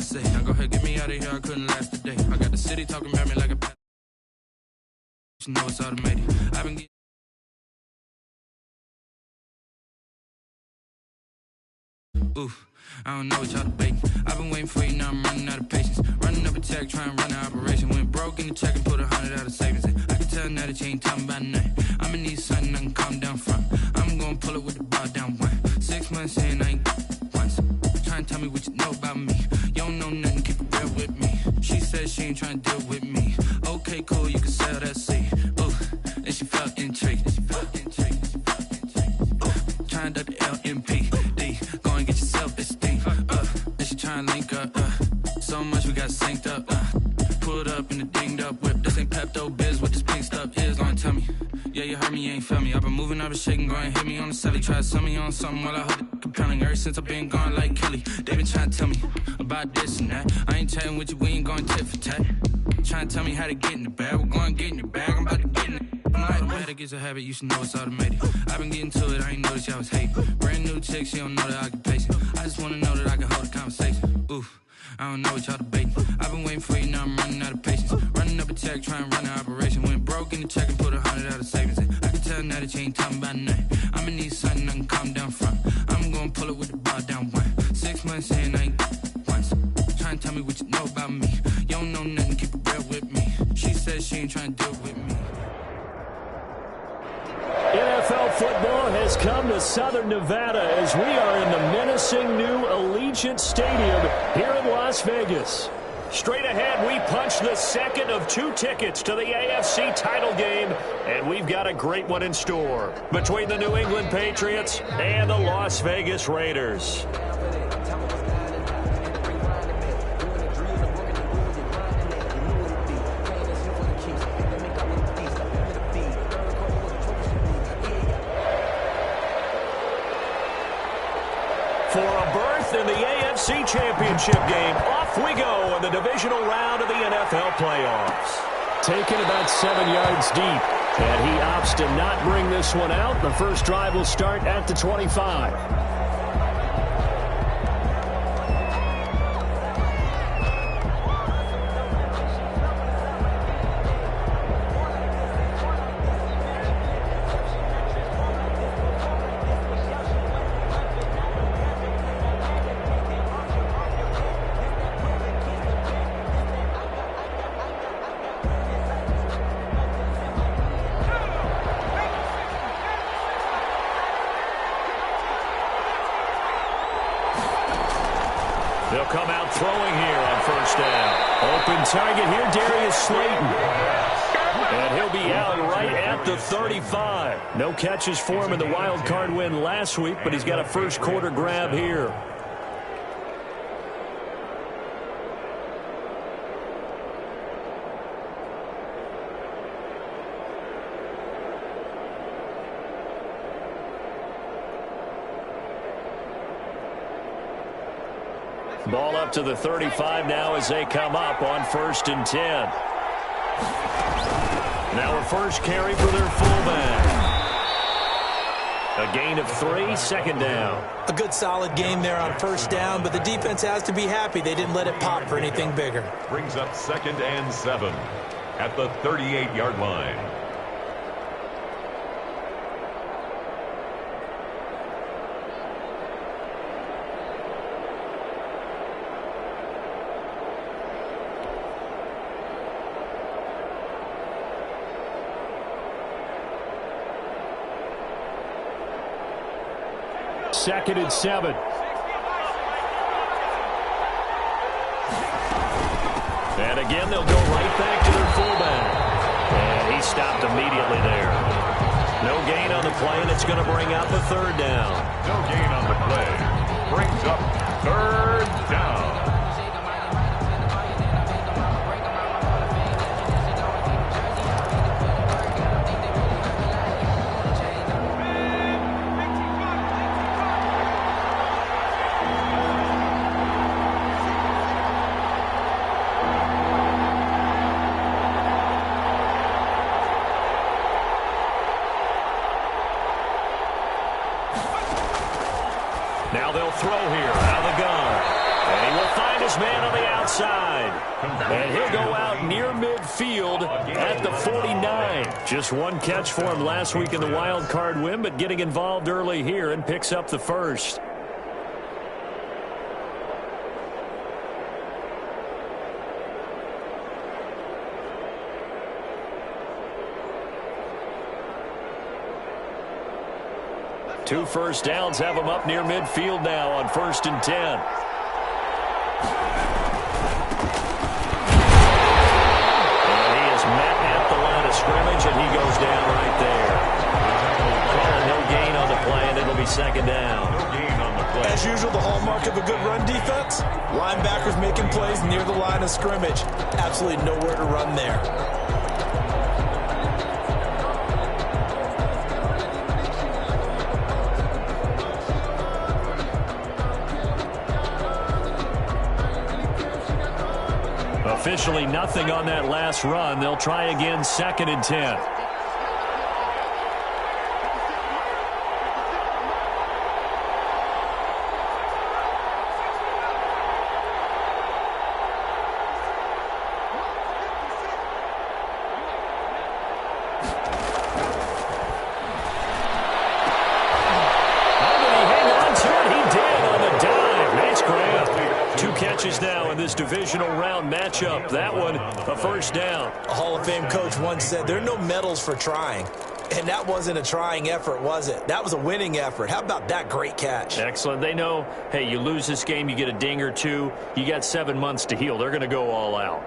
say. Now go ahead, get me out of here, I couldn't last a day. I got the city talking about me like a you know it's automated. I've been getting oof, I don't know what y'all debating. I've been waiting for you, now I'm running out of patience. Running up a check, trying to run an operation. Went broke in the check and put 100 out of savings in. I can tell now that you ain't talking about nothing. I'ma need something I can calm down from. I'm gonna pull it with the bar down one. 6 months in, I ain't once. Trying to tell me what you know about me. You don't know nothing, keep it real with me. She said she ain't trying to deal with me. Okay, cool, you can sell that seed. Ooh, and she felt intrigued. Trying to duck the LMPD. Go and get your self-esteem. And she trying to link up. So much we got synced up. Pulled up in the dinged up whip. This ain't Pepto Biz, what this pink stuff is. Gonna tell me. Yeah, you heard me, you ain't felt me. I've been moving, I've been shaking, go and hit me on the celly. Try to sell me on something while I hold it compelling. Ever since I've been gone like Kelly. They been trying to tell me about this and that. I ain't chatting with you, we ain't going tit for tat. Trying to tell me how to get in the bag. We're going to get in your bag, I'm about to get in it. I'm automatic, it's a habit, you should know it's automated. I've been getting to it, I ain't noticed y'all was hating. Brand new chick, she don't know the occupation. I just wanna know that I can hold a conversation. Oof, I don't know what y'all debating. I've been waiting for you, now I'm running out of patience. Running up a check, trying to run an operation. Went broke in the check and put 100 out of savings in. I can tell now that you ain't talking about nothing. I'ma need something I can calm down from. I'm gonna pull it with the bar down one. 6 months in, I ain't once. Trying to tell me what you know about me. You don't know nothing, keep it real with me. She said she ain't trying to deal with me. NFL football has come to Southern Nevada as we are in the menacing new Allegiant Stadium here in Las Vegas. Straight ahead, we punch the second of 2 tickets to the AFC title game, and we've got a great one in store between the New England Patriots and the Las Vegas Raiders. For a berth in the AFC Championship game, off we go in the divisional round of the NFL playoffs. Taken about 7 yards deep, and he opts to not bring this one out. The first drive will start at the 25. They'll come out throwing here on first down. Open target here, Darius Slayton. And he'll be out right at the 35. No catches for him in the wild card win last week, but he's got a first quarter grab here. Ball up to the 35 now as they come up on 1st and 10. Now a first carry for their fullback. A gain of 3, second down. A good solid game there on first down, but the defense has to be happy they didn't let it pop for anything bigger. Brings up 2nd and 7 at the 38-yard line. Second and 7. And again, they'll go right back to their fullback. And he stopped immediately there. No gain on the play, and it's going to bring up a 3rd down. No gain on the play. Brings up 3rd down. Now they'll throw here out of the gun. And he will find his man on the outside. And he'll go out near midfield at the 49. Just one catch for him last week in the wild card win, but getting involved early here and picks up the first. Two first downs have him up near midfield now on 1st and 10. And he is met at the line of scrimmage, and he goes down right there. Calling no gain on the play, and it'll be 2nd down. As usual, the hallmark of a good run defense, linebackers making plays near the line of scrimmage. Absolutely nowhere to run there. Officially nothing on that last run. They'll try again, 2nd and 10. Now in this divisional round matchup. That one, a first down. A Hall of Fame coach once said, there are no medals for trying. And that wasn't a trying effort, was it? That was a winning effort. How about that great catch? Excellent. They know, hey, you lose this game, you get a ding or two. You got 7 months to heal. They're going to go all out.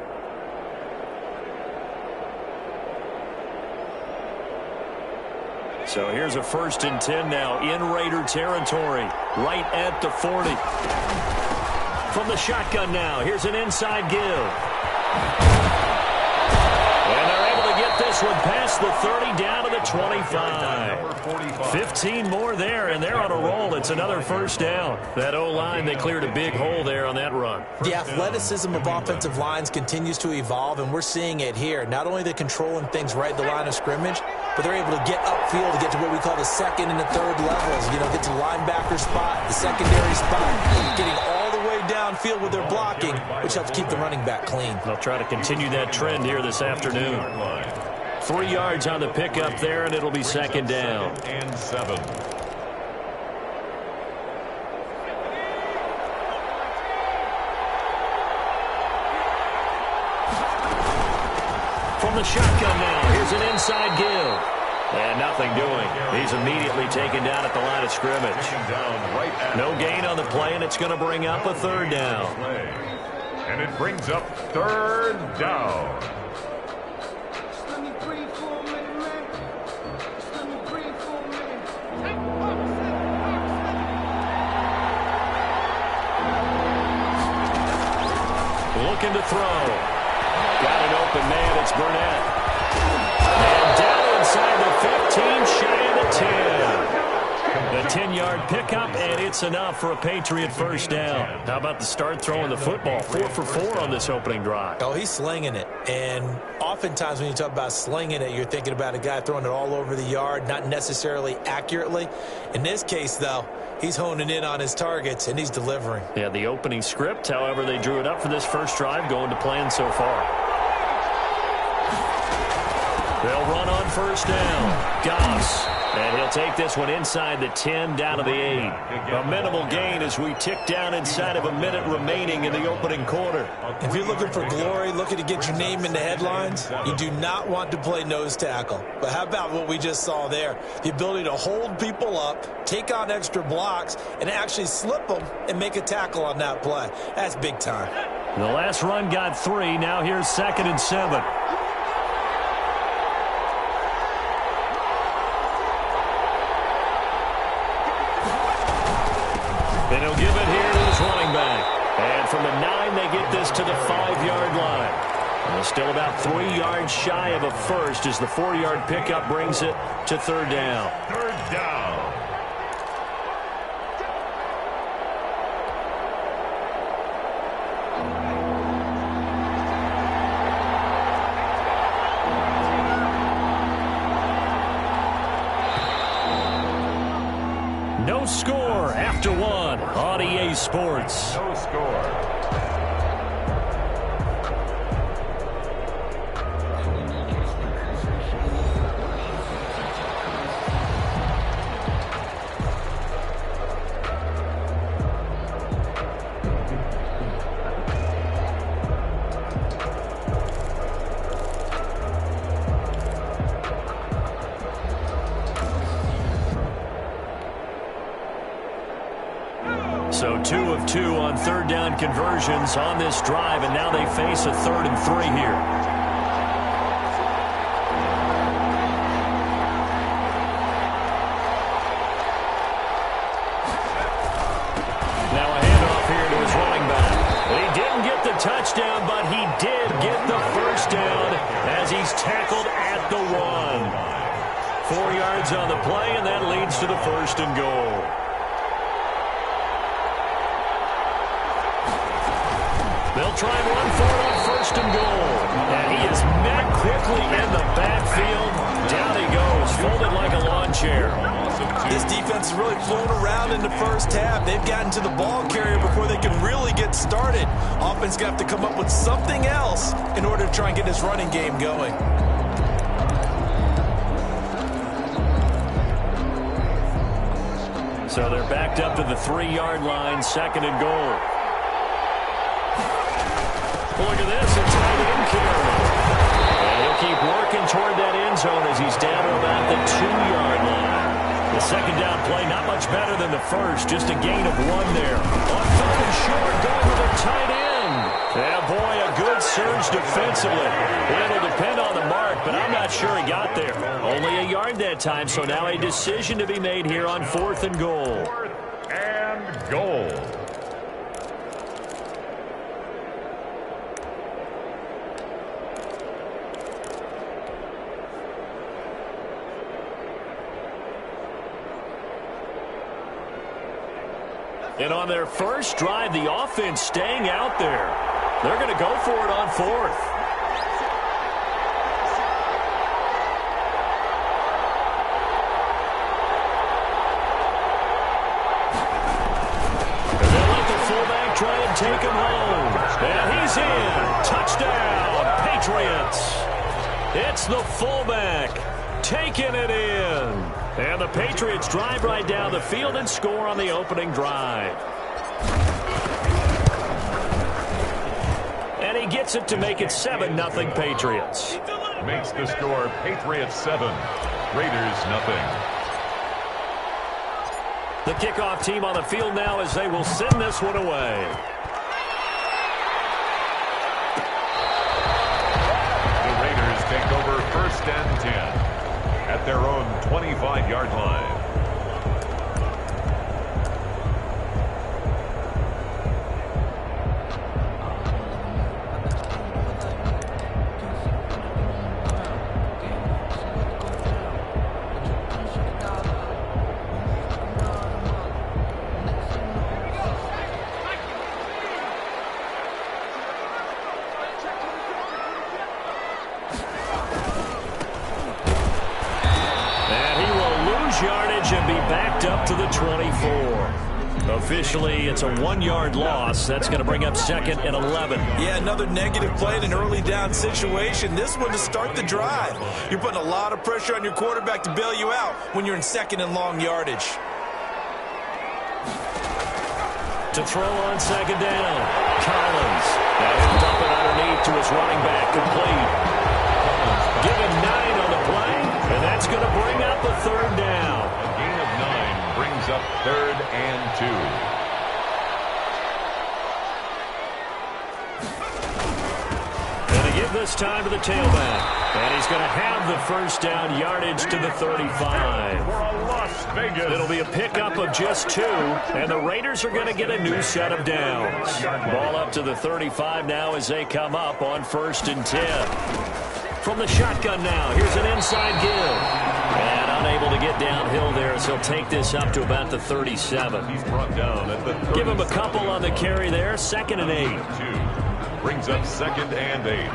So here's a 1st and 10 now in Raider territory, right at the 40. From the shotgun now, here's an inside give. And they're able to get this one past the 30 down to the 25. 15 more there, and they're on a roll. It's another first down. That O-line, they cleared a big hole there on that run. The athleticism of offensive lines continues to evolve, and we're seeing it here. Not only they're controlling things right at the line of scrimmage, but they're able to get upfield to get to what we call the 2nd and the 3rd levels. You know, get to the linebacker spot, the secondary spot, getting all the way downfield with their blocking, which helps keep the running back clean. They'll try to continue that trend here this afternoon. 3 yards on the pickup there, and it'll be 2nd down. And 7. From the shotgun now, here's an inside give. And nothing doing. He's immediately taken down at the line of scrimmage. No gain on the play, and it's going to bring up a 3rd down. And it brings up 3rd down. Looking to throw. Got an open man. It's Burnett. And down inside the 15, shy of the 10. The 10-yard pickup, and it's enough for a Patriot first down. How about the start throwing the football? 4 for 4 on this opening drive. Oh, he's slinging it. And oftentimes when you talk about slinging it, you're thinking about a guy throwing it all over the yard, not necessarily accurately. In this case, though, he's honing in on his targets, and he's delivering. Yeah, the opening script, however, they drew it up for this first drive, going to plan so far. They'll run on first down. Goss. And he'll take this one inside the 10, down to the 8. A minimal gain as we tick down inside of a minute remaining in the opening quarter. If you're looking for glory, looking to get your name in the headlines, you do not want to play nose tackle. But how about what we just saw there? The ability to hold people up, take on extra blocks, and actually slip them and make a tackle on that play. That's big time. The last run got 3. Now here's 2nd and 7. And he'll give it here to his running back. And from the 9, they get this to the 5-yard line. And they're still about 3 yards shy of a first as the 4-yard pickup brings it to 3rd down. 3rd down. No score after 1 on EA Sports. No score. third down conversions on this drive, and now they face a 3rd and 3 here. Now a handoff here to his running back. He didn't get the touchdown, but he did get the first down as he's tackled at the 1. 4 yards on the play, and that leads to the 1st and goal. They'll try and run for it on 1st and goal. And he is met quickly in the backfield. Down he goes, folded like a lawn chair. This defense has really flown around in the first half. They've gotten to the ball carrier before they can really get started. Offense going to have to come up with something else in order to try and get this running game going. So they're backed up to the 3-yard line, 2nd and goal. Look at this, a tight end carry. And he'll keep working toward that end zone as he's down to about the 2-yard line. The second down play, not much better than the first, just a gain of 1 there. On 3rd and short, going with a tight end. Yeah, boy, a good surge defensively. It'll depend on the mark, but I'm not sure he got there. Only a yard that time, so now a decision to be made here on 4th and goal. 4th and goal. And on their first drive, the offense staying out there. They're going to go for it on 4th. And they'll let the fullback try and take him home. And he's in. Touchdown, Patriots. It's the fullback taking it in. And the Patriots drive right down the field and score on the opening drive. And he gets it to make it 7-0 Patriots. Makes the score Patriots 7, Raiders 0. The kickoff team on the field now as they will send this one away. The Raiders take over 1st and 10. At their own 25-yard line. Yardage and be backed up to the 24. Officially, it's a 1-yard loss. That's going to bring up 2nd and 11. Yeah, another negative play in an early down situation. This one to start the drive. You're putting a lot of pressure on your quarterback to bail you out when you're in 2nd and long yardage. To throw on 2nd down, Collins. Now he'll dump it underneath to his running back, complete. Given 9 on the play, and that's going to bring up a 3rd down. A gain of 9 brings up 3rd and 2. And to give this time to the tailback. And he's going to have the 1st down, yardage to the 35. For Las Vegas. It'll be a pickup of just 2, and the Raiders are going to get a new set of downs. Ball up to the 35 now as they come up on 1st and 10. From the shotgun now, here's an inside give. And unable to get downhill there, so he'll take this up to about the 37. He's brought down at the 37. Give him a couple on the carry there, 2nd and 8. 2 brings up 2nd and 8.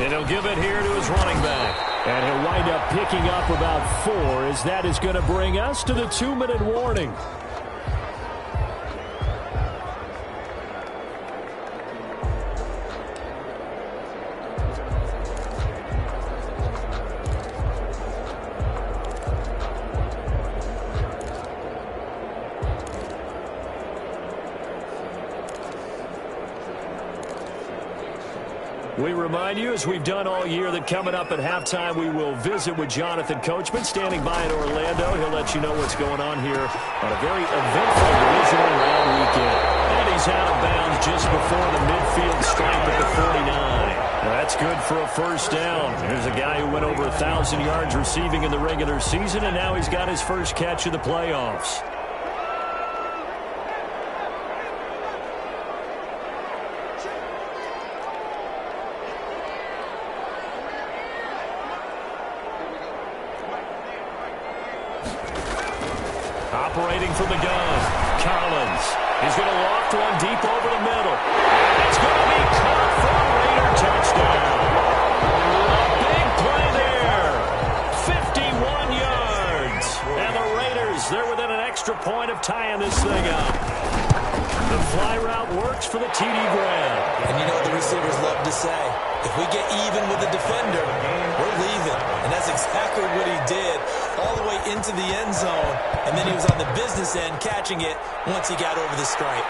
And he'll give it here to his running back. And he'll wind up picking up about 4 as that is going to bring us to the 2-minute warning. We remind you, as we've done all year, that coming up at halftime, we will visit with Jonathan Coachman, standing by in Orlando. He'll let you know what's going on here on a very eventful divisional round weekend. And he's out of bounds just before the midfield stripe at the 49. That's good for a first down. There's a guy who went over 1,000 yards receiving in the regular season, and now he's got his first catch of the playoffs. Operating from the gun, Collins. He's going to loft one deep over the middle. It's going to be caught for a Raider touchdown. A big play there. 51 yards. And the Raiders, they're within an extra point of tying this thing up. The fly route works for the TD grab. And you know what the receivers love to say? If we get even with the defender, we're leaving. And that's exactly what he did, all the way into the end zone. And then he was on the business end catching it once he got over the stripe.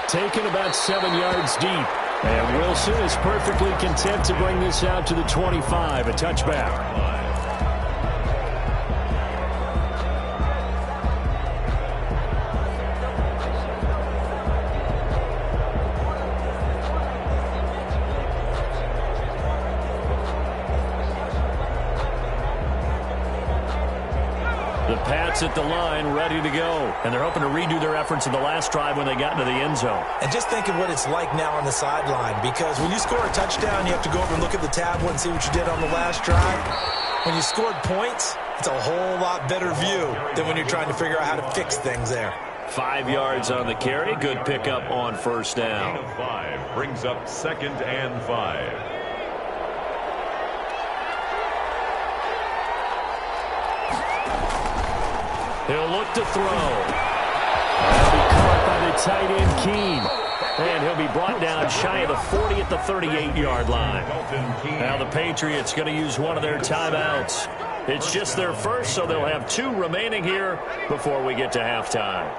Taken about 7 yards deep. And Wilson is perfectly content to bring this out to the 25, a touchback. The Pats at the line, ready to go. And they're hoping to redo their efforts in the last drive when they got into the end zone. And just think of what it's like now on the sideline, because when you score a touchdown, you have to go over and look at the tablet and see what you did on the last drive. When you scored points, it's a whole lot better view than when you're trying to figure out how to fix things there. 5 yards on the carry. Good pickup on first down. Gain of 5 brings up 2nd and 5. He'll look to throw. That'll be caught by the tight end, Keene. And he'll be brought down shy of the 40 at the 38-yard line. Now the Patriots going to use one of their timeouts. It's just their first, so they'll have 2 remaining here before we get to halftime.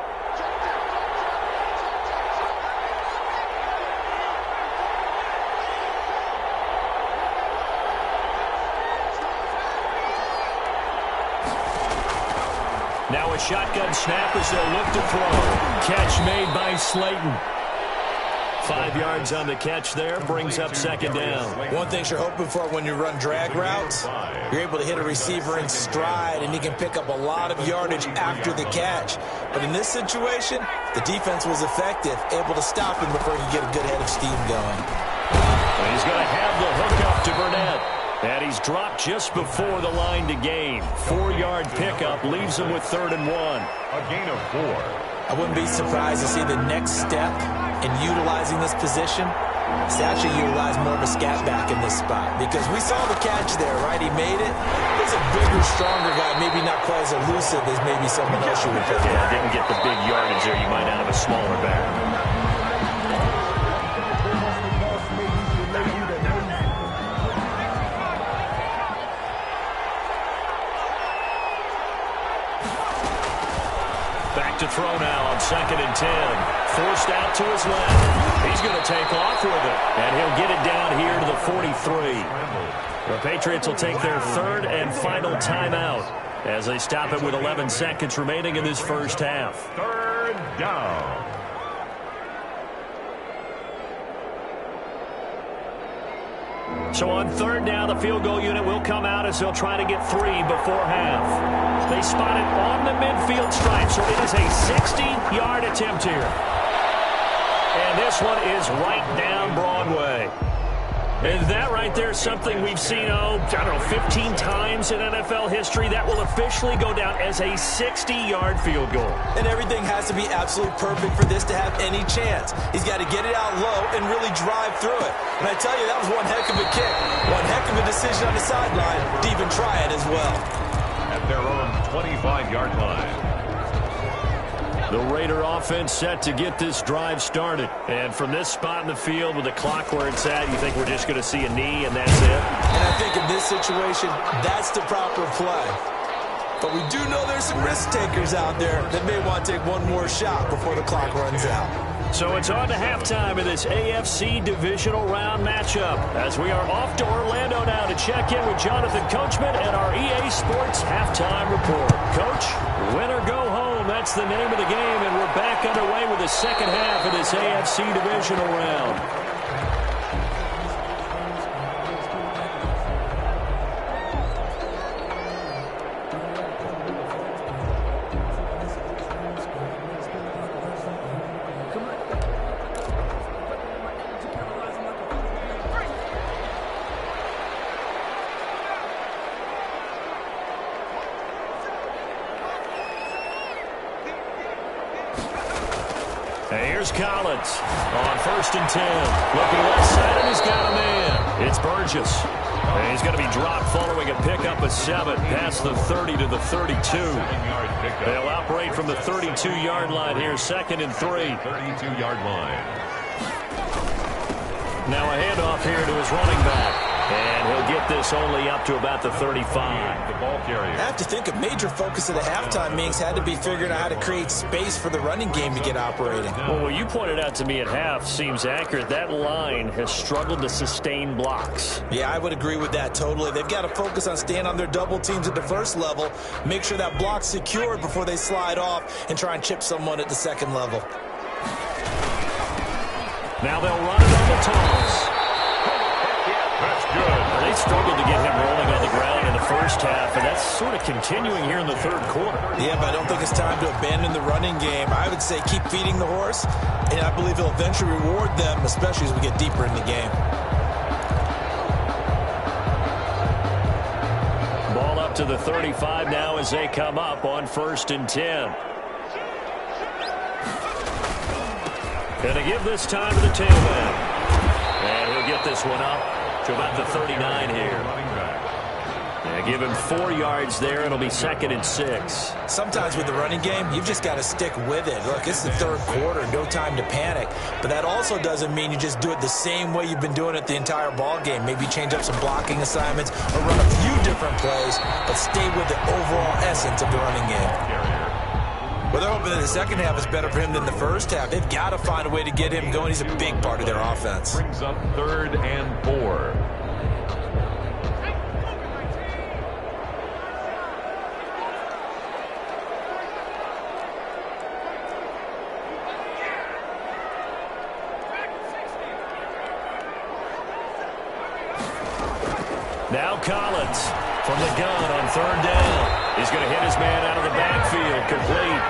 Now a shotgun snap as they'll look to throw. Catch made by Slayton. 5 yards on the catch there, brings up 2nd down. One thing you're hoping for when you run drag routes, you're able to hit a receiver in stride, and he can pick up a lot of yardage after the catch. But in this situation, the defense was effective, able to stop him before he could get a good head of steam going. And he's going to have the hook up to Burnett. And he's dropped just before the line to gain. 4-yard pickup leaves him with 3rd and 1. A gain of 4. I wouldn't be surprised to see the next step in utilizing this position is to actually utilize more of a scat back in this spot. Because we saw the catch there, right? He made it. He's a bigger, stronger guy, maybe not quite as elusive as maybe someone else you would pick. Yeah, didn't get the big yardage there. You might out of a smaller back. To throw now on 2nd and 10. Forced out to his left. He's going to take off with it. And he'll get it down here to the 43. The Patriots will take their 3rd and final timeout as they stop it with 11 seconds remaining in this first half. 3rd down. So on 3rd down, the field goal unit will come out as they'll try to get 3 before half. They spot it on the midfield stripe, so it is a 60-yard attempt here. And this one is right down Broadway. And that right there is something we've seen, 15 times in NFL history. That will officially go down as a 60-yard field goal. And everything has to be absolutely perfect for this to have any chance. He's got to get it out low and really drive through it. And I tell you, that was one heck of a kick. One heck of a decision on the sideline to even try it as well. At their own 25-yard line. The Raider offense set to get this drive started. And from this spot in the field with the clock where it's at, you think we're just going to see a knee and that's it? And I think in this situation, that's the proper play. But we do know there's some risk takers out there that may want to take one more shot before the clock runs out. So it's on to halftime of this AFC divisional round matchup as we are off to Orlando now to check in with Jonathan Coachman and our EA Sports halftime report. Coach, win or go home, that's the name of the game, and we're back underway with the second half of this AFC divisional round. Here's Collins on 1st and 10. Looking left side, and he's got a man. It's Burgess. And he's going to be dropped following a pickup of 7 past the 30 to the 32. They'll operate from the 32-yard line here, 2nd and 3. 32-yard line. Now a handoff here to his running back. And he'll get this only up to about the 35. The ball carrier. I have to think a major focus of the halftime meetings had to be figuring out how to create space for the running game to get operating. Well, what you pointed out to me at half seems accurate. That line has struggled to sustain blocks. Yeah, I would agree with that totally. They've got to focus on staying on their double teams at the first level, make sure that block's secured before they slide off and try and chip someone at the second level. Now they'll run it on the toss. That's good. They struggled to get him rolling on the ground in the first half, and that's sort of continuing here in the third quarter. Yeah, but I don't think it's time to abandon the running game. I would say keep feeding the horse, and I believe he'll eventually reward them, especially as we get deeper in the game. Ball up to the 35 now as they come up on 1st and 10. Going to give this time to the tailback. And he'll get this one up to about the 39 here. Yeah, give him 4 yards there. It'll be 2nd and 6. Sometimes with the running game, you've just got to stick with it. Look, it's the third quarter, no time to panic. But that also doesn't mean you just do it the same way you've been doing it the entire ball game. Maybe change up some blocking assignments or run a few different plays, but stay with the overall essence of the running game. Well, they're hoping that the second half is better for him than the first half. They've got to find a way to get him going. He's a big part of their offense. Brings up 3rd and 4. Now Collins from the gun on 3rd down. He's going to hit his man out of the backfield, complete.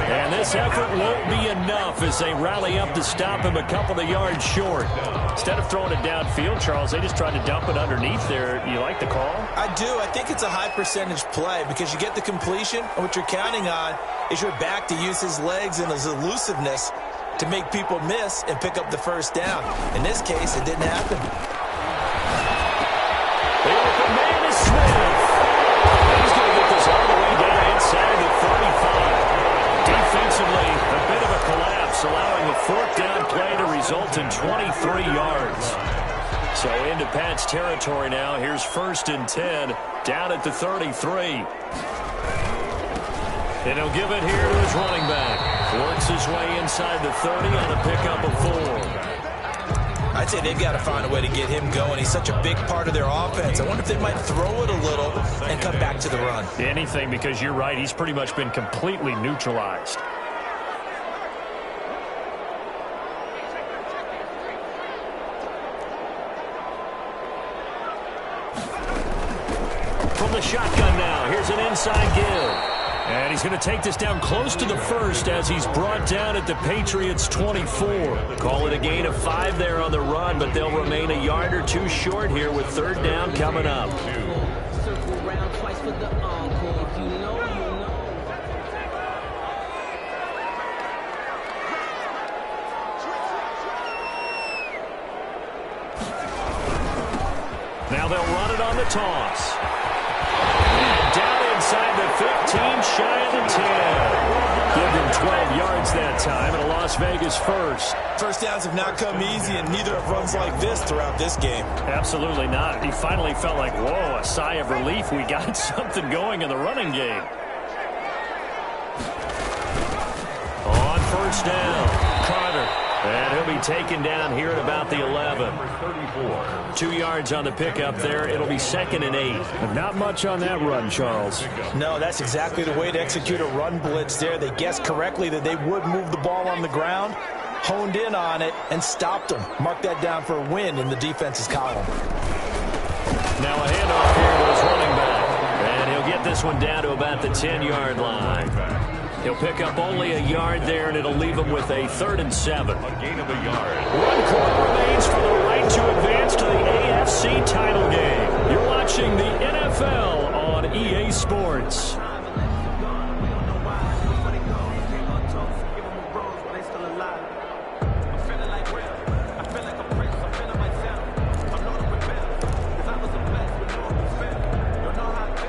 And this effort won't be enough as they rally up to stop him a couple of yards short. Instead of throwing it downfield, Charles, they just tried to dump it underneath there. You like the call? I do. I think it's a high percentage play because you get the completion, and what you're counting on is your back to use his legs and his elusiveness to make people miss and pick up the first down. In this case, it didn't happen. The open man is Smith. He's going to get this all the way down inside the 35. Defensively, a bit of a collapse, allowing the 4th down play to result in 23 yards. So into Pat's territory now. Here's 1st and 10, down at the 33. And he'll give it here to his running back. Works his way inside the 30 on a pickup of 4. I'd say they've got to find a way to get him going. He's such a big part of their offense. I wonder if they might throw it a little and come back to the run. Anything, because you're right. He's pretty much been completely neutralized. From the shotgun now, here's an inside give. And he's going to take this down close to the 1st as he's brought down at the Patriots' 24. Call it a gain of 5 there on the run, but they'll remain a yard or 2 short here with 3rd down coming up. Now they'll run it on the toss. And down inside the 15, shy of the 10. Give him 12 yards that time, and a Las Vegas first. First downs have not come easy, and neither have runs like this throughout this game. Absolutely not. He finally felt like, whoa, a sigh of relief. We got something going in the running game. On 1st down, Carter And he'll be taken down here at about the 11. 2 yards on the pickup there. It'll be 2nd and 8. Not much on that run, Charles. No, that's exactly the way to execute a run blitz there. They guessed correctly that they would move the ball on the ground, honed in on it, and stopped them. Mark that down for a win in the defense's column. Now a handoff here to his running back. And he'll get this one down to about the 10-yard line. He'll pick up only a yard there, and it'll leave him with a 3rd and 7. A gain of a yard. 1 quarter remains for the right to advance to the AFC title game. You're watching the NFL on EA Sports.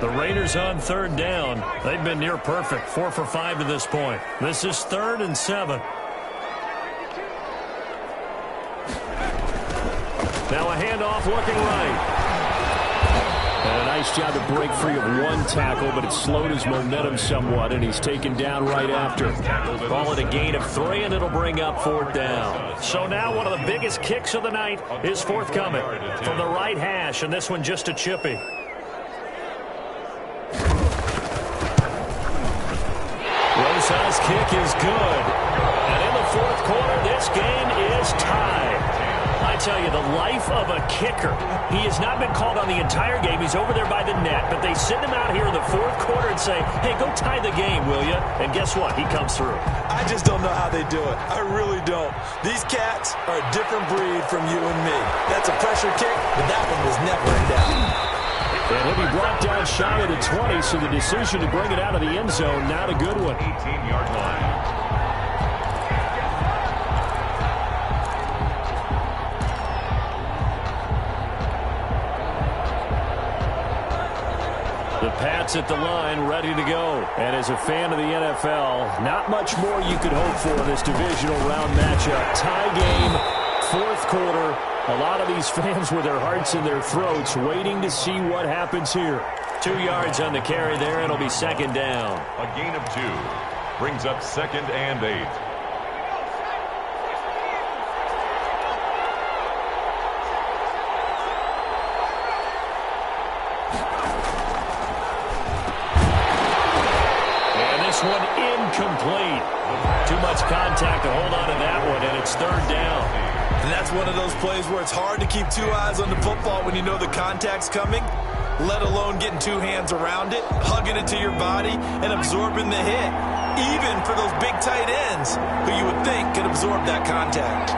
The Raiders on 3rd down. They've been near perfect, 4 for 5 to this point. This is 3rd and 7. Now a handoff looking right. And a nice job to break free of 1 tackle, but it slowed his momentum somewhat, and he's taken down right after. Call it a gain of 3, and it'll bring up 4th down. So now one of the biggest kicks of the night is forthcoming from the right hash, and this one just a chippy. Rosa's kick is good. And in the 4th quarter, this game is tied. I tell you, the life of a kicker. He has not been called on the entire game. He's over there by the net, but they send him out here in the 4th quarter and say, hey, go tie the game, will you? And guess what? He comes through. I just don't know how they do it. I really don't. These cats are a different breed from you and me. That's a pressure kick, but that one was never in doubt. And he'll be brought down shy of the 20, so the decision to bring it out of the end zone, not a good one. 18-yard line. The Pats at the line, ready to go. And as a fan of the NFL, not much more you could hope for in this divisional round matchup. Tie game, 4th quarter. A lot of these fans with their hearts in their throats waiting to see what happens here. 2 yards on the carry there. It'll be 2nd down. A gain of 2. Brings up 2nd and 8. And this one incomplete. Too much contact to hold on to that one, and it's 3rd down. And that's one of those plays where it's hard to keep 2 eyes on the football when you know the contact's coming, let alone getting 2 hands around it, hugging it to your body, and absorbing the hit, even for those big tight ends who you would think could absorb that contact.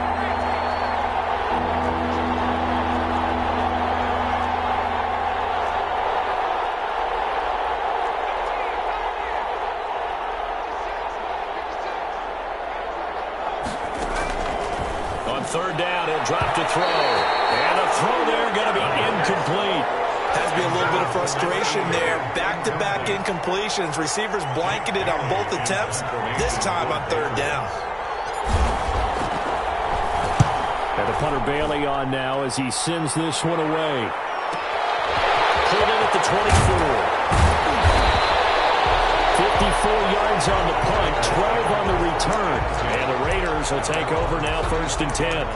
On 3rd down, he'll drop to throw. And a throw there going to be incomplete. Has to be a little bit of frustration there. Back-to-back incompletions. Receivers blanketed on both attempts, this time on 3rd down. And the punter Bailey on now as he sends this one away. Pulled in at the 24. 54 yards on the punt, 12 on the return. And the Raiders will take over now, 1st and 10.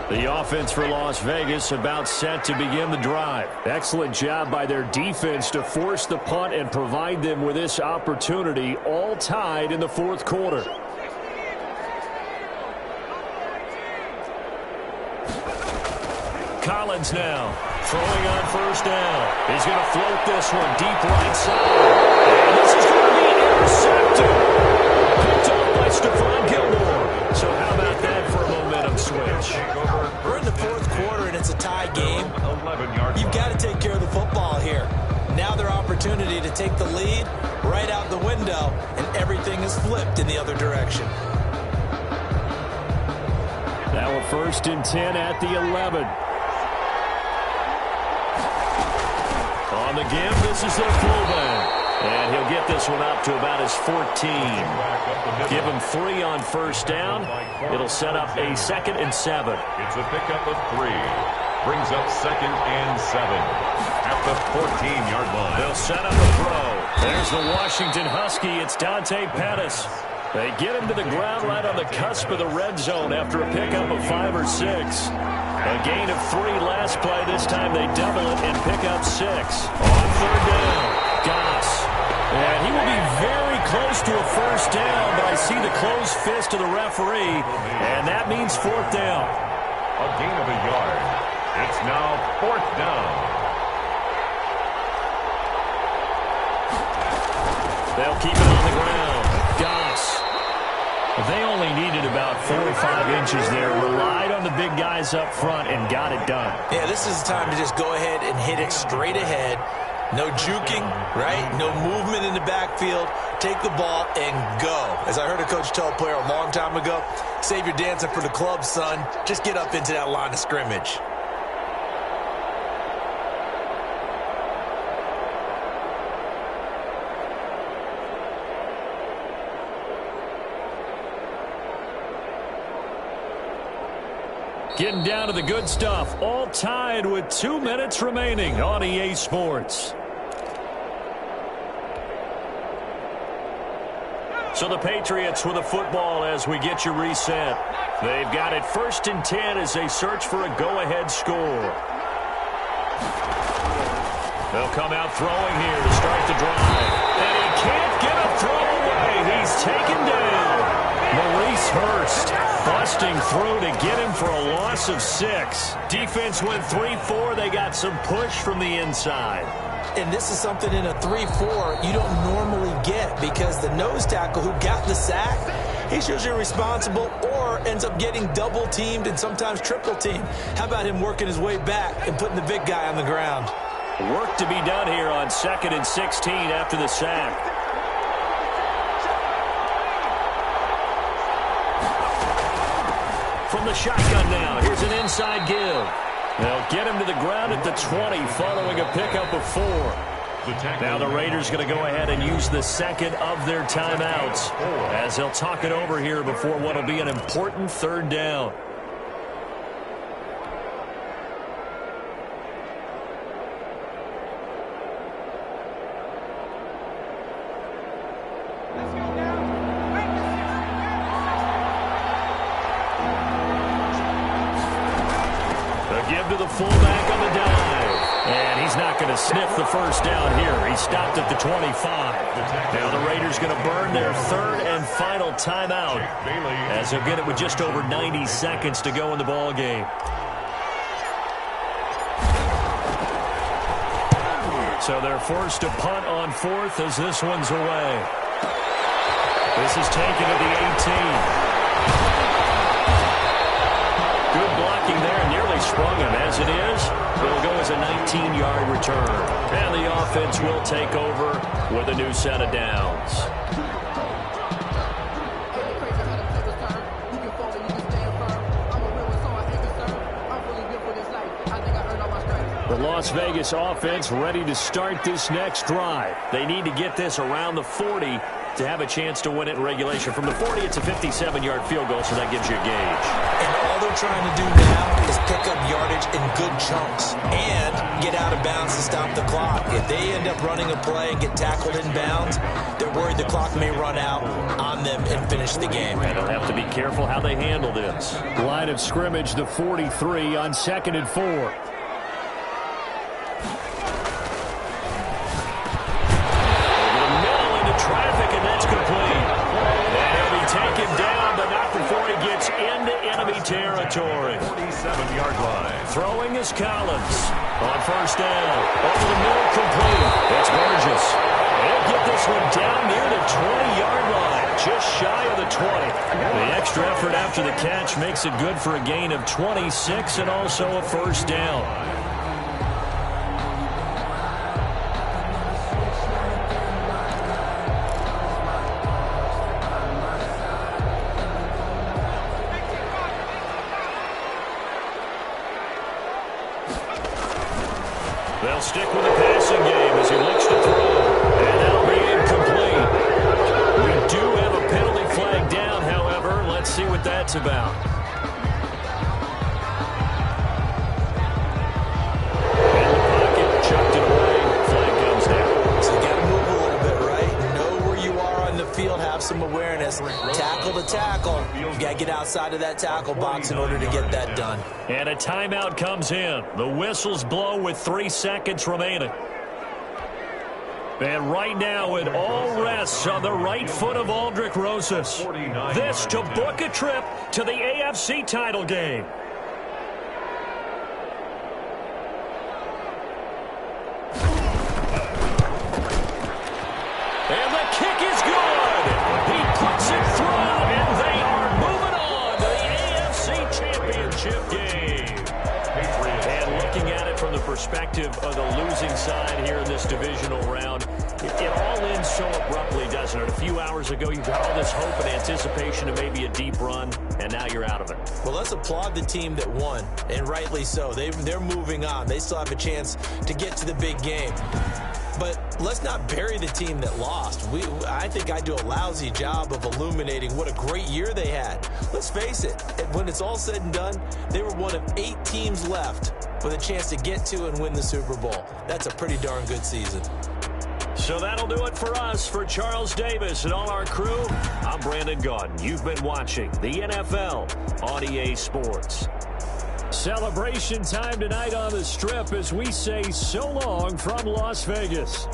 The offense for Las Vegas about set to begin the drive. Excellent job by their defense to force the punt and provide them with this opportunity, all tied in the 4th quarter. Collins now throwing on 1st down. He's going to float this one deep right side. And this is going to be intercepted. Picked up by Stephon Gilmore. So how about that for a momentum switch? We're in the 4th quarter, and it's a tie game. You've got to take care of the football here. Now their opportunity to take the lead right out the window, and everything is flipped in the other direction. Now a 1st and 10 at the 11. On the give, this is their fullback. And he'll get this one up to about his 14. Give him 3 on first down. It'll set up a 2nd and 7. It's a pickup of 3. Brings up 2nd and 7 at the 14-yard line. They'll set up a throw. There's the Washington Husky. It's Dante Pettis. They get him to the ground right on the cusp of the red zone after a pickup of 5 or 6. A gain of 3 last play. This time they double it and pick up 6. On third down, Goss. And he will be very close to a first down, but I see the closed fist of the referee, and that means 4th down. A gain of a yard. It's now 4th down. They'll keep it on the ground. Goss. They only needed about 4 or 5 inches there. Relied on the big guys up front and got it done. Yeah, this is the time to just go ahead and hit it straight ahead. No juking, right? No movement in the backfield. Take the ball and go. As I heard a coach tell a player a long time ago, save your dancing for the club, son. Just get up into that line of scrimmage. Getting down to the good stuff. All tied with 2 minutes remaining on EA Sports. So the Patriots with a football as we get you reset. They've got it 1st and 10 as they search for a go-ahead score. They'll come out throwing here to start the drive. And he can't get a throw away. He's taken down. Maurice Hurst busting through to get him for a loss of 6. Defense went 3-4. They got some push from the inside. And this is something in a 3-4 you don't normally get because the nose tackle who got the sack, he's usually responsible or ends up getting double-teamed and sometimes triple-teamed. How about him working his way back and putting the big guy on the ground? Work to be done here on 2nd and 16 after the sack. From the shotgun now, here's an inside give. They'll get him to the ground at the 20 following a pickup of 4. Now the Raiders going to go ahead and use the 2nd of their timeouts as they'll talk it over here before what will be an important 3rd down. Give to the fullback on the dive. And he's not going to sniff the first down here. He stopped at the 25. Now the Raiders going to burn their 3rd and final timeout as they'll get it with just over 90 seconds to go in the ball game. So they're forced to punt on 4th as this one's away. This is taken at the 18. Good blocking there, nearly sprung him. As it is, it'll go as a 19-yard return. And the offense will take over with a new set of downs. The Las Vegas offense ready to start this next drive. They need to get this around the 40 to have a chance to win it in regulation. From the 40, it's a 57-yard field goal, so that gives you a gauge. And all they're trying to do now is pick up yardage in good chunks and get out of bounds to stop the clock. If they end up running a play and get tackled in bounds, they're worried the clock may run out on them and finish the game. And they'll have to be careful how they handle this. Line of scrimmage, the 43 on 2nd and 4. Traffic, and that's complete. And he'll be taken down, but not before he gets into enemy territory. 47-yard line. Throwing is Collins. On first down. Over the middle, complete. It's Burgess. He'll get this one down near the 20-yard line, just shy of the 20. The extra effort after the catch makes it good for a gain of 26 and also a first down. They'll stick with the passing game as he looks to throw. And that'll be Let's see what that's about. And the pocket chucked it away. Flag comes down. So you got to move a little bit, right? Know where you are on the field. Have some awareness. Tackle to tackle. You got to get outside of that tackle box in order to get that done. And a timeout comes in. The whistles blow with 3 seconds remaining. And right now, it all rests on the right foot of Aldrick Rosas. This to book a trip to the AFC title game. And the kick is good. He puts it through, and they are moving on to the AFC Championship game. And looking at it from the perspective of the losing side here in this divisional round, it all ends so abruptly, doesn't it? A few hours ago, you got all this hope and anticipation of maybe a deep run, and now you're out of it. Well, let's applaud the team that won, and rightly so. They're moving on. They still have a chance to get to the big game. But let's not bury the team that lost. I think I do a lousy job of illuminating what a great year they had. Let's face it, when it's all said and done, they were one of 8 teams left with a chance to get to and win the Super Bowl. That's a pretty darn good season. So that'll do it for us. For Charles Davis and all our crew, I'm Brandon Gaudin. You've been watching the NFL on EA Sports. Celebration time tonight on the Strip as we say so long from Las Vegas.